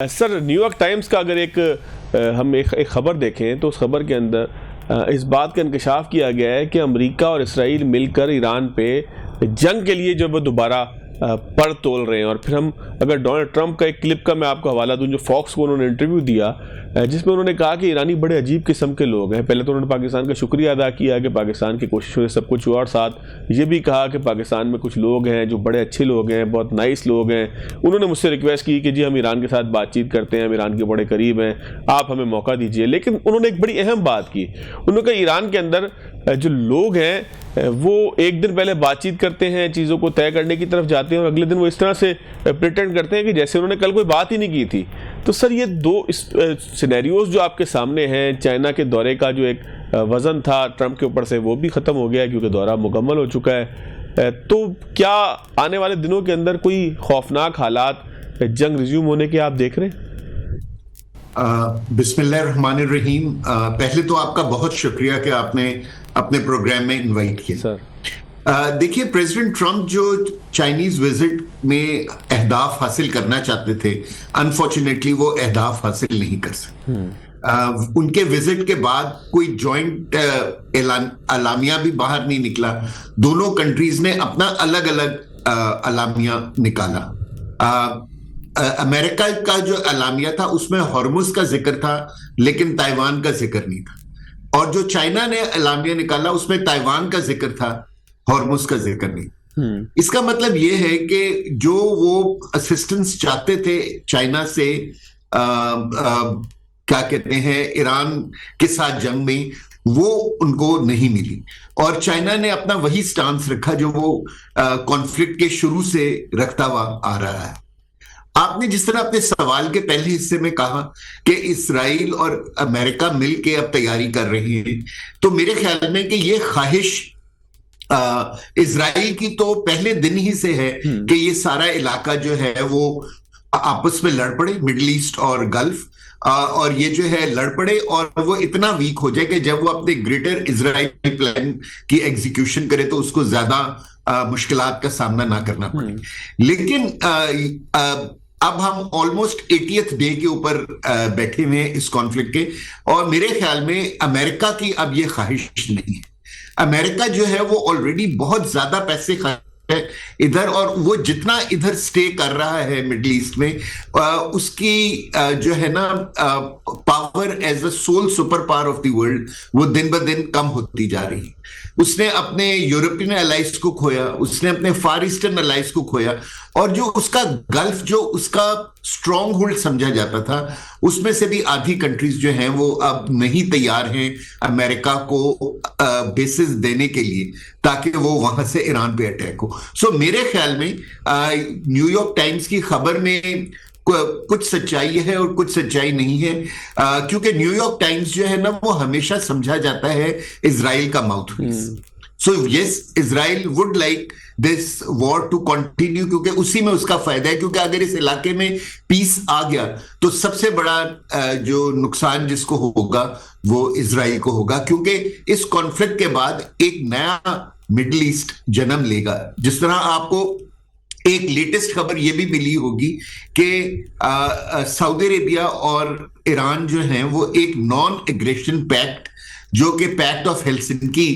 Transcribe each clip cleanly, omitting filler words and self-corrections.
Sir, New York times का अगर हम एक खबर देखें तो उस खबर के अंदर इस बात का इंकशाफ किया गया है कि अमेरिका और इसराइल मिलकर ईरान पे जंग के लिए जो वो दोबारा पर तोल रहे हैं। और फिर हम अगर डोनाल्ड ट्रंप का एक क्लिप का मैं आपको हवाला दूं, जो फॉक्स को उन्होंने इंटरव्यू दिया जिसमें उन्होंने कहा कि ईरानी बड़े अजीब किस्म के लोग हैं। पहले तो उन्होंने पाकिस्तान का शुक्रिया अदा किया कि पाकिस्तान की कोशिशों से सब कुछ हुआ, और साथ ये भी कहा कि पाकिस्तान में कुछ लोग हैं जो बड़े अच्छे लोग हैं, बहुत नाइस लोग हैं। उन्होंने मुझसे रिक्वेस्ट की कि जी हम ईरान के साथ बातचीत करते हैं, हम ईरान के बड़े करीब हैं, आप हमें मौका दीजिए। लेकिन उन्होंने एक बड़ी अहम बात की। उन्होंने कहा ईरान के अंदर जो लोग हैं वो एक दिन पहले बातचीत करते हैं, चीज़ों को तय करने की तरफ जाते हैं, और अगले दिन वो इस तरह से प्रिटेंड करते हैं कि जैसे उन्होंने कल कोई बात ही नहीं की थी। तो सर, ये दो सिनेरियोज जो आपके सामने हैं, चाइना के दौरे का जो एक वज़न था ट्रंप के ऊपर से वो भी ख़त्म हो गया है क्योंकि दौरा मुकम्मल हो चुका है, तो क्या आने वाले दिनों के अंदर कोई खौफनाक हालात जंग रिज्यूम होने के आप देख रहे हैं? बिस्मिल्लाहिर्रहमानिर्रहीम। पहले तो आपका बहुत शुक्रिया कि आपने अपने प्रोग्राम में इनवाइट किया। सर, देखिए, प्रेसिडेंट ट्रंप जो चाइनीज विजिट में अहदाफ हासिल करना चाहते थे, अनफॉर्चुनेटली वो अहदाफ हासिल नहीं कर सके। उनके विजिट के बाद कोई जॉइंट अलामिया भी बाहर नहीं निकला। दोनों कंट्रीज ने अपना अलग अलग अलामिया निकाला। अमेरिका का जो अलामिया था उसमें हॉर्मुज का जिक्र था, लेकिन ताइवान का जिक्र नहीं था। और जो चाइना ने अलामिया निकाला उसमें ताइवान का जिक्र था, हॉर्मुज का जिक्र नहीं। इसका मतलब यह है कि जो वो असिस्टेंस चाहते थे चाइना से क्या कहते हैं ईरान के साथ जंग में, वो उनको नहीं मिली। और चाइना ने अपना वही स्टांस रखा जो वो कॉन्फ्लिक्ट के शुरू से रखता हुआ आ रहा है। आपने जिस तरह अपने सवाल के पहले हिस्से में कहा कि इसराइल और अमेरिका मिलके अब तैयारी कर रहे हैं, तो मेरे ख्याल में कि ये ख्वाहिश इसराइल की तो पहले दिन ही से है कि ये सारा इलाका जो है वो आपस में लड़ पड़े, मिडिल ईस्ट और गल्फ, और ये जो है लड़ पड़े और वो इतना वीक हो जाए कि जब वो अपने ग्रेटर इजराइल प्लान की एग्जीक्यूशन करे तो उसको ज्यादा मुश्किलात का सामना ना करना पड़े। लेकिन अब हम ऑलमोस्ट 80th डे के ऊपर बैठे हुए हैं इस कॉन्फ्लिक्ट के, और मेरे ख्याल में अमेरिका की अब ये ख्वाहिश नहीं है। अमेरिका जो है वो ऑलरेडी बहुत ज्यादा पैसे खर्च है इधर, और वो जितना इधर स्टे कर रहा है मिडिल ईस्ट में, उसकी जो है ना power as a sole super power of the world वो दिन ब दिन कम होती जा रही है। उसने अपने यूरोपियन अलाइज को खोया, उसने अपने फार ईस्टर्न अलाइज को खोया, और जो उसका गल्फ जो उसका स्ट्रॉन्ग होल्ड समझा जाता था, उसमें से भी आधी कंट्रीज जो हैं वो अब नहीं तैयार हैं अमेरिका को बेसिस देने के लिए ताकि वो वहां से ईरान पे अटैक हो। सो मेरे ख्याल में न्यूयॉर्क टाइम्स की खबर में कुछ सच्चाई है और कुछ सच्चाई नहीं है, क्योंकि न्यूयॉर्क टाइम्स जो है ना वो हमेशा समझा जाता है इजराइल का mouthpiece. So yes, Israel would like this war to continue, क्योंकि उसी में उसका फायदा है। क्योंकि अगर इस इलाके में पीस आ गया तो सबसे बड़ा जो नुकसान जिसको होगा वो इजराइल को होगा, क्योंकि इस कॉन्फ्लिक्ट के बाद एक नया मिडिल ईस्ट जन्म लेगा। जिस तरह आपको एक लेटेस्ट खबर यह भी मिली होगी कि सऊदी अरेबिया और ईरान जो हैं वो एक नॉन एग्रेशन पैक्ट, जो कि पैक्ट ऑफ हेलसिंकी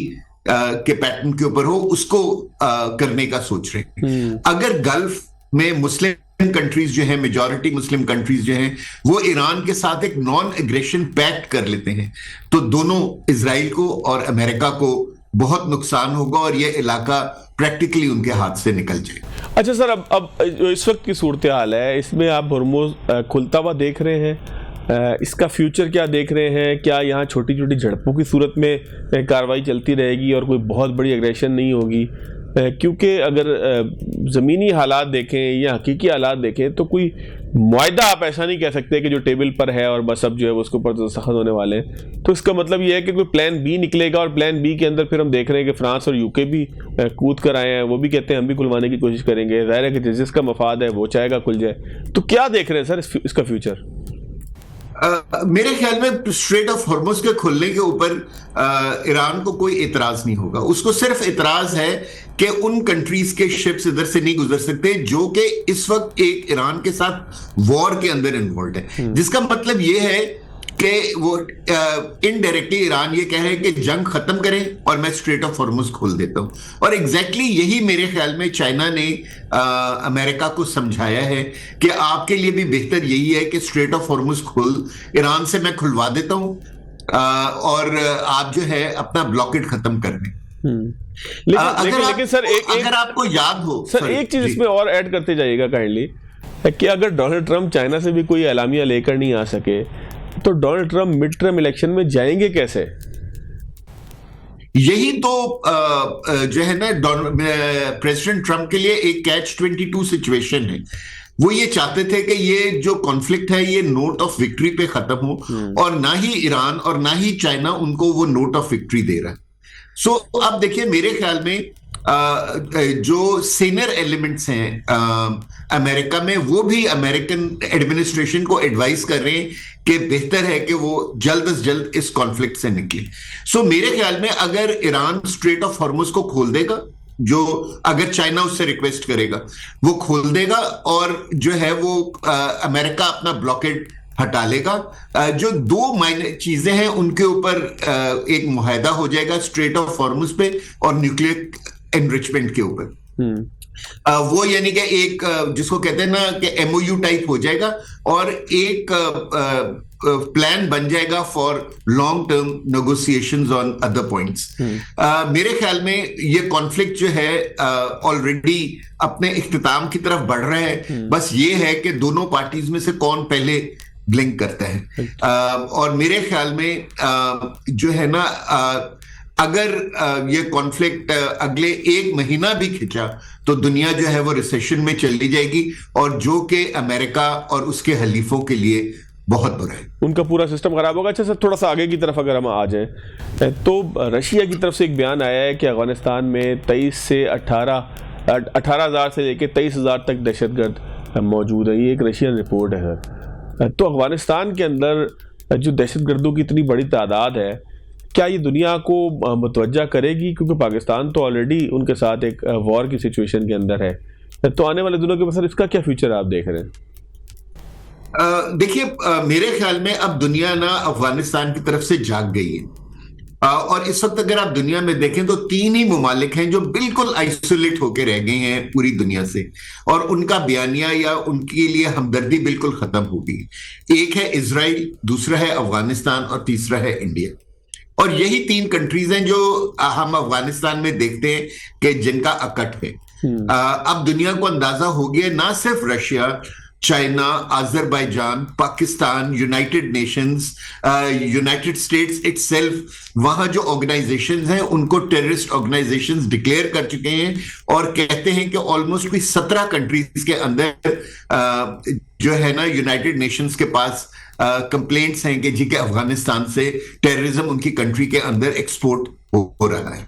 के पैटर्न के ऊपर हो, उसको करने का सोच रहे हैं। अगर गल्फ में मुस्लिम कंट्रीज जो है, मेजॉरिटी मुस्लिम कंट्रीज जो हैं, वो ईरान के साथ एक नॉन एग्रेशन पैक्ट कर लेते हैं, तो दोनों इजराइल को और अमेरिका को बहुत नुकसान होगा और ये इलाका प्रैक्टिकली उनके हाथ से निकल जाए। अच्छा सर, अब जो इस वक्त की सूरत हाल है, इसमें आप हॉर्मुज़ खुलता हुआ देख रहे हैं, इसका फ्यूचर क्या देख रहे हैं? क्या यहाँ छोटी छोटी झड़पों की सूरत में कार्रवाई चलती रहेगी और कोई बहुत बड़ी एग्रेशन नहीं होगी? क्योंकि अगर ज़मीनी हालात देखें या हकीकी हालात देखें तो कोई मुआहदा आप ऐसा नहीं कह सकते कि जो टेबल पर है और बस अब जो है उसके ऊपर दस्तखत होने वाले हैं। तो इसका मतलब ये है कि कोई प्लान बी निकलेगा, और प्लान बी के अंदर फिर हम देख रहे हैं कि फ्रांस और यूके भी कूद कर आए हैं, वो भी कहते हैं हम भी खुलवाने की कोशिश करेंगे। ज़ाहिर है कि जिसका मफाद है वो चाहेगा खुल जाए। तो क्या देख रहे हैं सर इसका फ्यूचर? मेरे ख्याल में स्ट्रेट ऑफ हॉर्मुज के खुलने के ऊपर ईरान को कोई एतराज नहीं होगा। उसको सिर्फ एतराज है कि उन कंट्रीज के शिप्स इधर से नहीं गुजर सकते जो कि इस वक्त एक ईरान के साथ वॉर के अंदर इन्वॉल्व है, जिसका मतलब ये है कि वो इनडायरेक्टली ईरान ये कह रहे हैं कि जंग खत्म करें और मैं स्ट्रेट ऑफ हॉर्मुज खोल देता हूं। और एग्जैक्टली यही मेरे ख्याल में चाइना ने अमेरिका को समझाया है कि आपके लिए भी बेहतर यही है कि स्ट्रेट ऑफ हॉर्मुज खोल ईरान से मैं खुलवा देता हूं और आप जो है अपना ब्लॉकेट खत्म कर दें। लेकिन सर अगर आपको याद हो सर, एक चीज इसमें और ऐड करते जाइएगा काइंडली, कि अगर डोनाल्ड ट्रंप चाइना से भी कोई एलामिया लेकर नहीं आ सके तो Donald Trump mid term election में जाएंगे कैसे? यही तो जो है ना प्रेसिडेंट ट्रंप के लिए एक कैच 22 सिचुएशन है। वो ये चाहते थे कि ये जो कॉन्फ्लिक्ट है ये नोट ऑफ विक्ट्री पे खत्म हो, और ना ही ईरान और ना ही चाइना उनको वो नोट ऑफ विक्ट्री दे रहा है। सो अब देखिए, मेरे ख्याल में जो सीनियर एलिमेंट्स हैं अमेरिका में, वो भी अमेरिकन एडमिनिस्ट्रेशन को एडवाइस कर रहे हैं कि बेहतर है कि वो जल्द से जल्द इस कॉन्फ्लिक्ट से निकले। सो मेरे ख्याल में अगर ईरान स्ट्रेट ऑफ हॉर्मुज को खोल देगा, जो अगर चाइना उससे रिक्वेस्ट करेगा वो खोल देगा, और जो है वो अमेरिका अपना ब्लॉकेड हटा लेगा, जो दो मायने चीजें हैं उनके ऊपर एक मुआहदा हो जाएगा स्ट्रेट ऑफ हॉर्मुज पे और न्यूक्लियर एनरिचमेंट के ऊपर। वो यानी कि एक जिसको कहते हैं ना कि एमओयू टाइप हो जाएगा, और एक प्लान बन जाएगा for long term negotiations on other points. मेरे ख्याल में ये कॉन्फ्लिक्ट जो है ऑलरेडी अपने इख्तिताम की तरफ बढ़ रहा है। बस ये है कि दोनों पार्टीज में से कौन पहले ब्लिंक करता है। और मेरे ख्याल में जो है ना अगर ये कॉन्फ्लिक्ट अगले एक महीना भी खिंचा तो दुनिया जो है वो रिसेशन में चली जाएगी, और जो कि अमेरिका और उसके हलीफों के लिए बहुत बुरा है। उनका पूरा सिस्टम खराब होगा। अच्छा सर, थोड़ा सा आगे की तरफ अगर हम आ जाएं तो रशिया की तरफ से एक बयान आया है कि अफगानिस्तान में 23 से 18,000 से लेकर 23,000 तक दहशतगर्द मौजूद है। ये एक रशियन रिपोर्ट है सर। तो अफगानिस्तान के अंदर जो दहशतगर्दों की इतनी बड़ी तादाद है, क्या ये दुनिया को मुतवज्जा करेगी? क्योंकि पाकिस्तान तो ऑलरेडी उनके साथ एक वॉर की सिचुएशन के अंदर है। तो आने वाले दिनों के सर इसका क्या फ्यूचर आप देख रहे हैं? देखिए, मेरे ख्याल में अब दुनिया ना अफगानिस्तान की तरफ से जाग गई है, और इस वक्त अगर आप दुनिया में देखें तो 3 ही मुमालिक हैं जो बिल्कुल आइसोलेट होकर रह गए हैं पूरी दुनिया से, और उनका बयानिया या उनके लिए हमदर्दी बिल्कुल खत्म हो गई। एक है इजराइल, दूसरा है अफगानिस्तान, और तीसरा है इंडिया। और यही 3 कंट्रीज हैं जो हम अफगानिस्तान में देखते हैं कि जिनका अकट है। अब दुनिया को अंदाजा हो गया, ना सिर्फ Russia, China, Azerbaijan, Pakistan, United Nations, United states itself, वहां जो ऑर्गेनाइजेशंस हैं उनको टेररिस्ट ऑर्गेनाइजेशंस डिक्लेयर कर चुके हैं, और कहते हैं कि ऑलमोस्ट कोई 17 कंट्रीज के अंदर जो है ना यूनाइटेड नेशंस के पास कंप्लेंट्स हैं कि जी के अफगानिस्तान से टेररिज्म उनकी कंट्री के अंदर एक्सपोर्ट हो रहा है।